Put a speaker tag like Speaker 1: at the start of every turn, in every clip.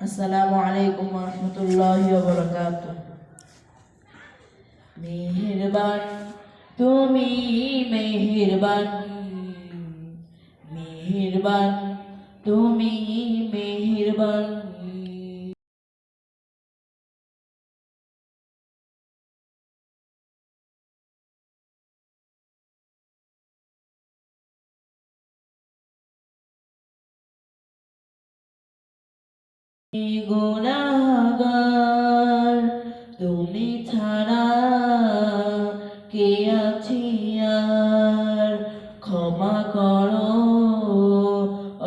Speaker 1: আসসালামু আলাইকুম ওয়া রাহমাতুল্লাহি ওয়া বারাকাতুহু। মেহেরবান তুমি মেহেরবান, মেহেরবান তুমি মেহেরবান। গুনাহগার তুমি ছাড়া কে আছি আর, ক্ষমা করো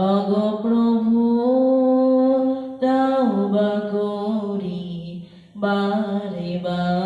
Speaker 1: ওগো প্রভু, তাওবা করি বারে বার।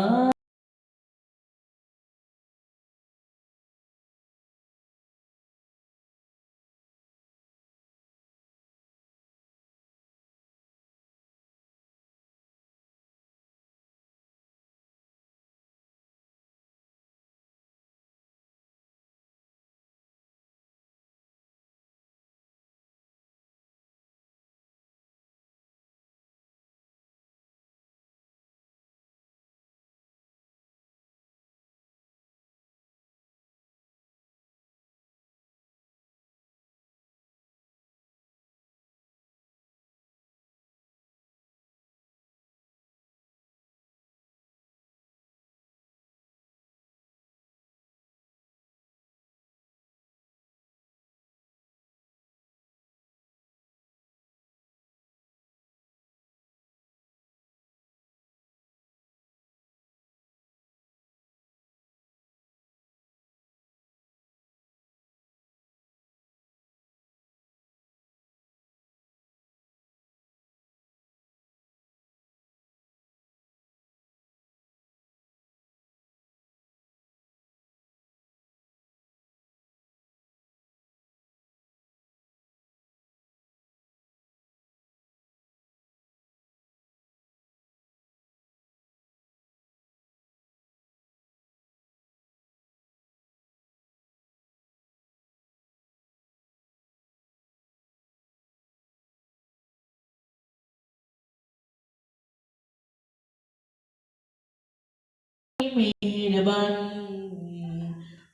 Speaker 1: মেহেরবান,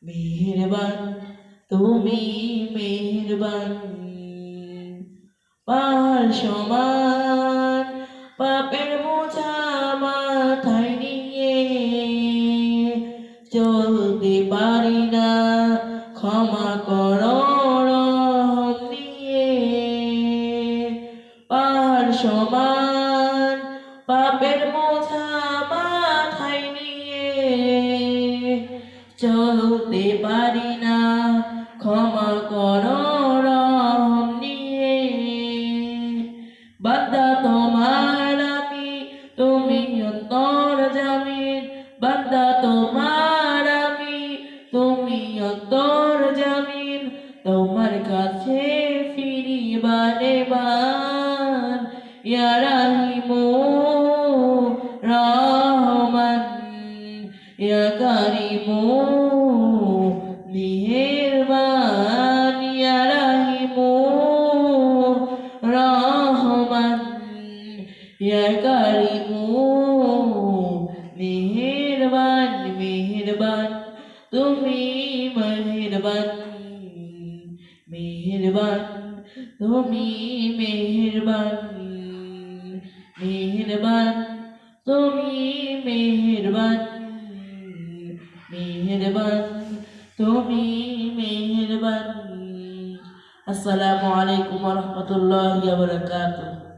Speaker 1: মেহেরবান তুমি মেহেরবান। পাহাড় সমান পাপের বোঝা মাথায় নিয়ে চলতে পারি না, ক্ষমা করো রহম নিয়ে। পাহাড় সমান পাপের বোঝা মাথায় নিয়ে চলতে পারি না, ক্ষমা করো রহম নিয়ে। বান্দা তোমার আমি, তুমি অন্তর্যামীন। বান্দা তোমার আমি, তুমি অন্তর্যামীন। তোমার কাছে ফিরি বারে বার, ইয়া রাহিমু রহমান, ইয়া কারিমু মেহেরবান, ইয়া রাহিমু রহমান, ইয়া কারিমু মেহেরবান। মেহেরবান তুমি মেহেরবান, মেহেরবান তুমি মেহেরবান, মেহেরবান তুমি মেহেরবান, মেহেরবান তুমি মেহেরবান। আসসালামু আলাইকুম ওয়া রাহমাতুল্লাহি ওয়া বারাকাতুহু।